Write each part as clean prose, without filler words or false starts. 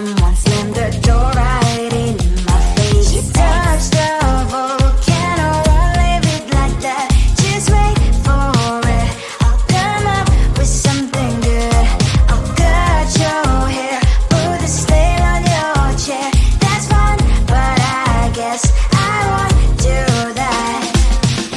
someone slammed the door right in my face. You touched the volcano, won't leave it like that. Just wait for it. I'll come up with something good. I'll cut your hair, put a stain on your chair. That's fun, but I guess I won't do that.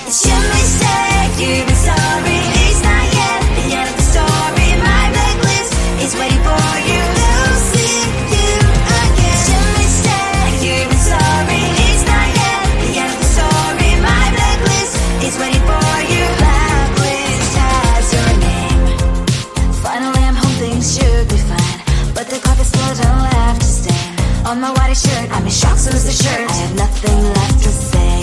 It's your mistake, you've been sorry. It's not yet the end of the story. My blacklist is waiting for you. We'll see you again. It's your mistake, you've been sorry. It's not yet the end of the story. My blacklist is waiting for you. Blacklist has your name. Finally I'm home, things should be fine, but the coffee spilled and left a stain on my white shirt. I'm in shock, so is the shirt. I have nothing left to say.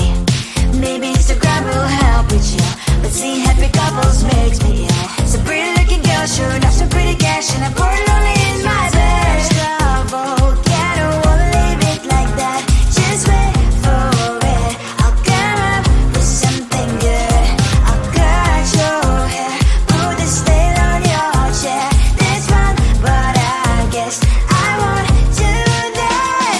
Maybe Instagram will help with you, but seeing happy couples makes me ill. Some pretty looking girl showing off some pretty cash, and I'm pouring lonely in my bed. Volcano, won't leave it like that. Just wait for it. I'll come up with something good. I'll cut your hair, put a stain on your chair. That's fun, but I guess I won't do that.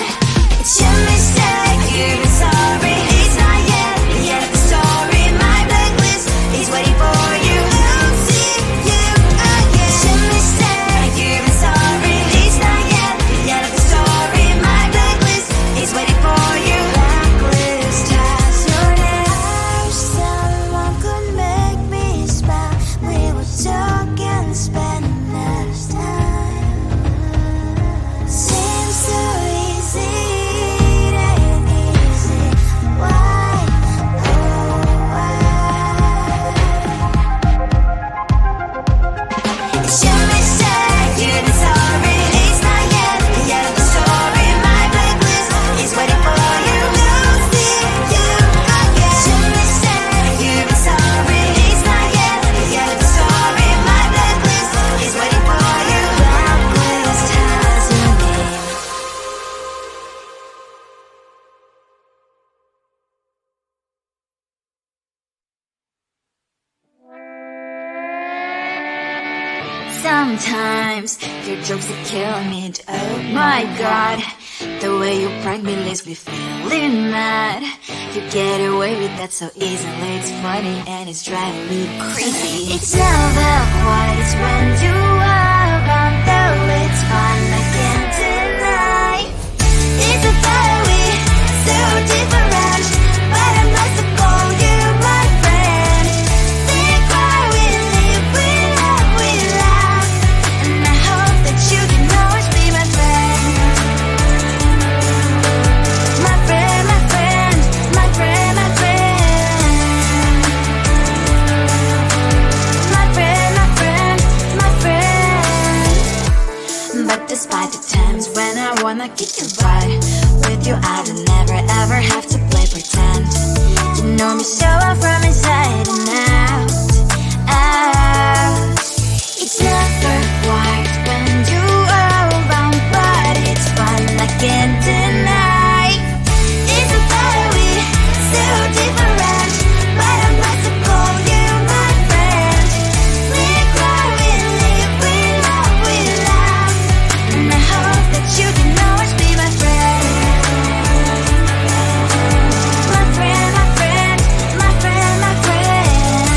It's your mistake, you've been sorry. It's not yet the end of the story. My blacklist is waiting for you. We'll see you again. It's your mistake, you've been sorry. It's not yet the end of the story. My blacklist is waiting for you. Blacklist has your name. I wish someone could make me smile. We would talk and spend less time. Seems so easy, it ain't easy. Why, oh why? It's your mistake, you've been sorry. It's not yet the end of the story. My blacklist is waiting for you. We'll see you again. It's your mistake, you've been sorry. It's not yet the end of the story. My blacklist is waiting for you. Blacklist has your name. Sometimes your jokes are killing me. Oh my god, the way you prank me leaves me feeling mad. You get away with that so easily. It's funny and it's driving me crazy. It's never quite as when you are around, though it's fun, I can't deny. It's a very so different, but I must call you my friend. Think why we live, we love, we laugh, and I hope that you can always be my friend. My friend, my friend, my friend, my friend. My friend, my friend, my friend. But despite the times when I wanna kick your butt, with you I don't never ever have to play pretend. You know me so well from inside and out, out. It's never quite when you are around, but it's fun, I can't deny. It's a very so different, but I must call you my friend. We cry, we live, we love, we laugh, and I hope that you can always be my friend. My friend, my friend, my friend, my friend.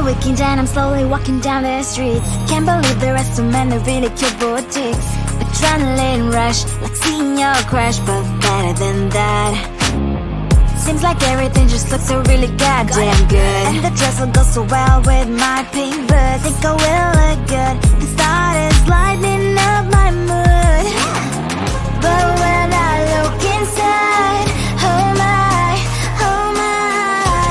weekend and I'm slowly walking down the streets. Can't believe there are so many really cute boutiques. Adrenaline rush, like seeing your crush, but better than that. Seems like everything just looks so really goddamn good. And the dress will go so well with my pink boots. Think I will look good. The thought is lighting up my mood. But when I look inside, oh my,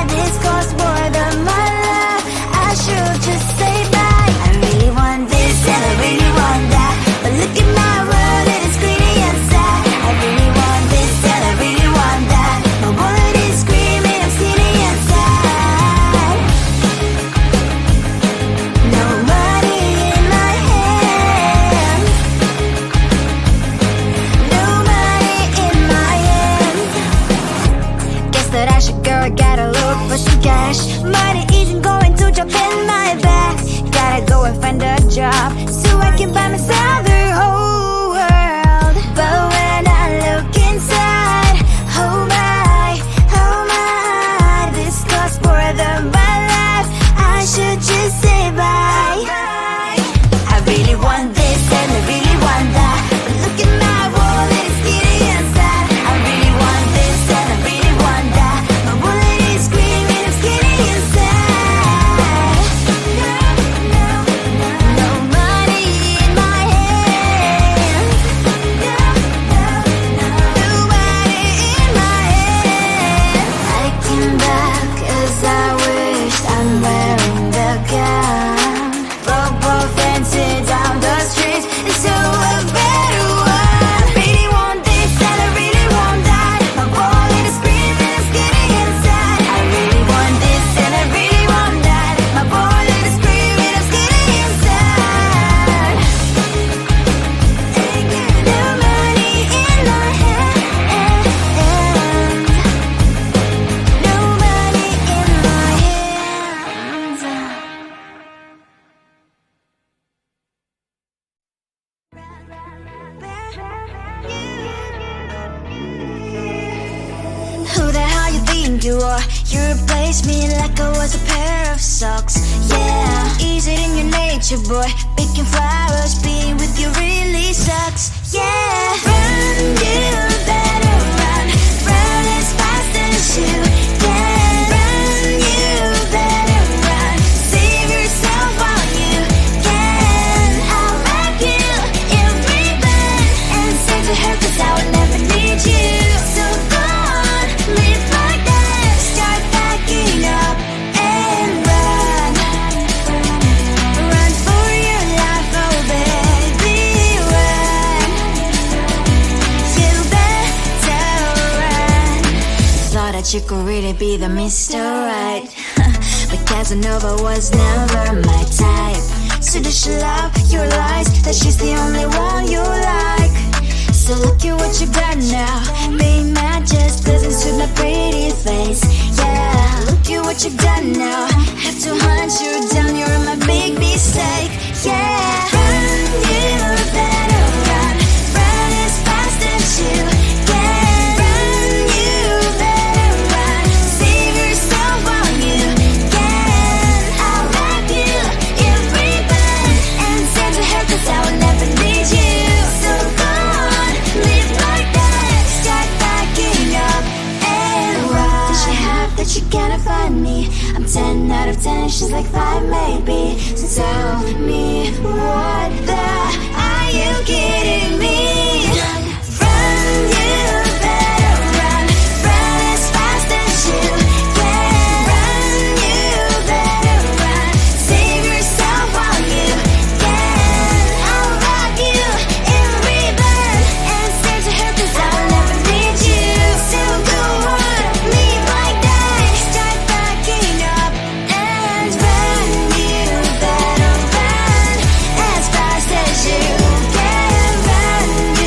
this costs more than my life. I should just say bye. I really want this and I really want that, but look at my world, it is greedy and sad. I really want this and I really want that. My wallet is screaming, I'm skinny and sad. No money in my hands. No money in my hands. Guess that I should go, I gotta look for some cash. Money isn't going to drop in my bag. Gotta go and find a job so I can buy myself the whole world. But when I look inside, oh my, this costs more than my life. I should just say bye. I really want this and I really want that, but look at my wallet, it's skinny and sad. I really want this and I really want that. My wallet is screaming, I'm skinny and sad. No money in my hands. No money in my hands. I came back 'cause I wished I'm wearing the gown. Robo fancy down the streets into a better one. I really want this and I really want that. My wallet is screaming, I'm skinny inside. I really want this and I really want that. My wallet is screaming, I'm skinny inside. No money in my hands. No money in my hands. Who the hell you think you are? You replaced me like I was a pair of socks. Yeah, is it in your nature, boy? Picking flowers, being with you really sucks. Yeah, run, you better run. Run as fast as you can. Run, you better run. Save yourself while you can. I'll back you in ribbon and say to her 'cause I will never need you. So go on, live like that. Start backing up and run. Run for your life, oh baby, run. You better run. Thought that you could really be the Mr. Right, but Casanova was never my type. So does she love your lies, that she's the only one you like? So look at what you've done now. Being mad just doesn't suit my pretty face. Yeah, look at what you've done now. Have to hunt you down, you're my big mistake. Yeah, run, you better run. Run as fast as you can. Run, you better run. Save yourself while you can. I'll wrap you in ribbon and send to her 'cause I will never need you. So go on, live like that. Start backing up and run. Does she have that she cannot find me? I'm 10 out of 10, she's like 5 maybe. So tell me, what the are you kidding me? Run, you better run. Run as fast as you can. Run, you better run. Save yourself while you can. I'll wrap you in ribbon and send to her 'cause I will never need you. So go on, live like that. Start backing up and run. You better run as fast as you can. Run, you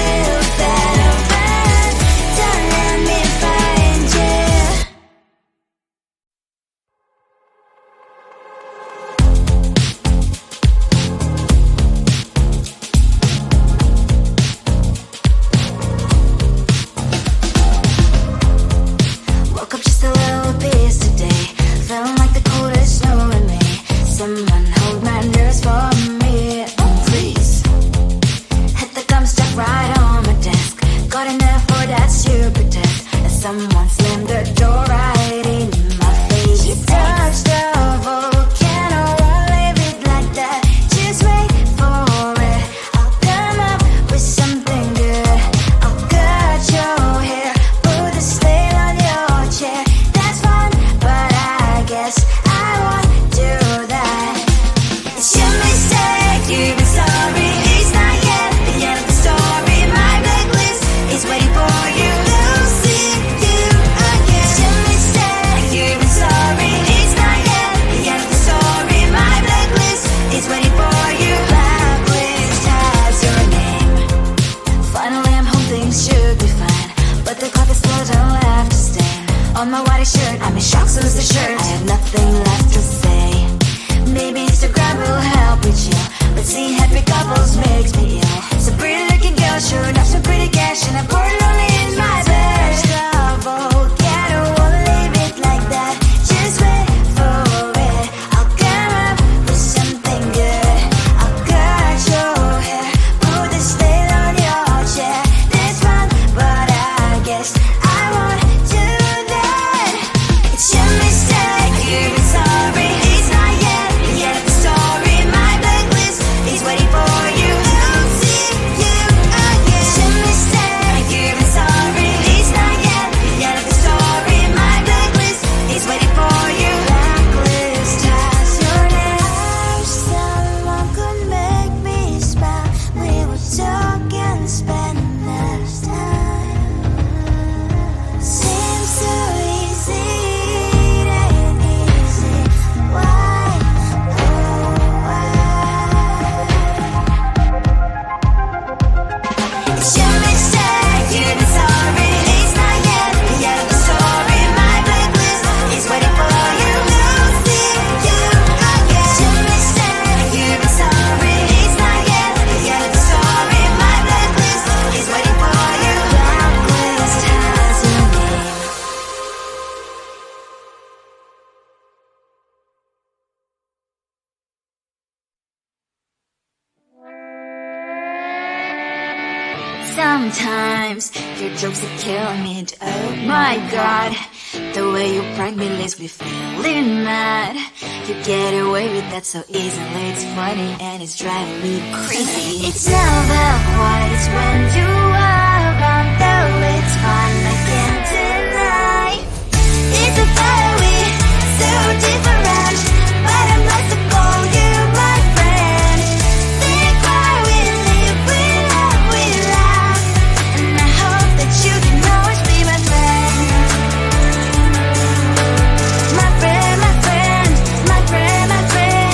Sometimes your jokes are killing me. Oh my god, the way you prank me leaves me feeling mad. You get away with that so easily. It's funny and it's driving me crazy. It's never quiet, it's when you are around. Though it's fun, I can't deny. It's a very so different, but I'm blessed to call you my friend. We cry, we live, we love, we laugh, and I hope that you can always be my friend. My friend, my friend, my friend, my friend.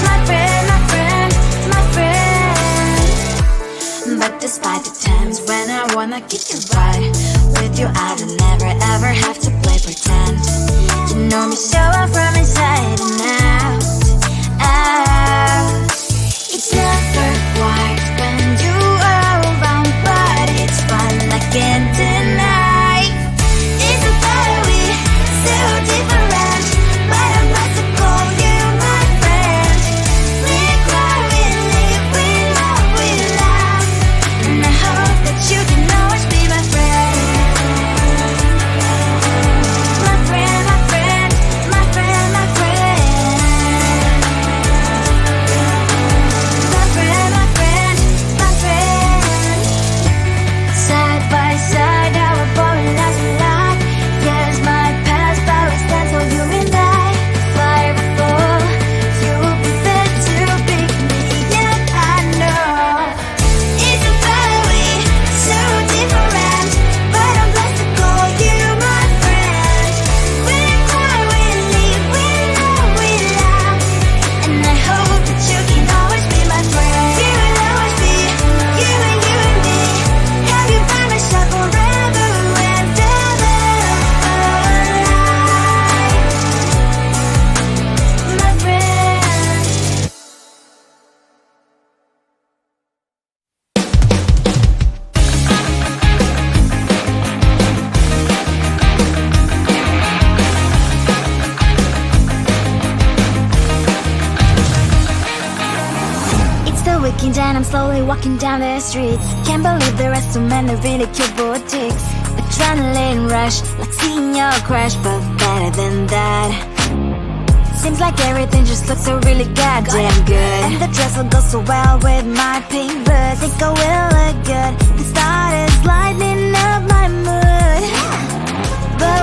My friend, my friend, my friend. But despite the times when I wanna kick you right, with you I don't never ever have to play pretend. You know me so well from inside and out, out. It's never quiet when you are around, but it's fun, I can't deny. It's a very so different, but I'm about to call you my friend. We cry, we live, we love, we laugh, and I hope that you can always be my friend. My friend, my friend, my friend, my friend. My friend, my friend, my friend. Side by side, our boring lives we like. Yes, my past, but we stand so you and I. Fire before you prefer to pick me, yet I know it's a very so different, but I'm blessed to call you my friend. We cry, we live, we love, we laugh, and I hope that you can always be my friend. You will always be you and me. Have you by my side forever and ever. My friend. It's the weekend and I'm slowly walking down the streets. Can't believe there are so many really cute boutiques. Adrenaline rush, like seeing your crush, but better than that. Seems like everything just looks so really goddamn good, and the dress will go so well with my pink boots. Think I will look good. The start is lighting up my mood, but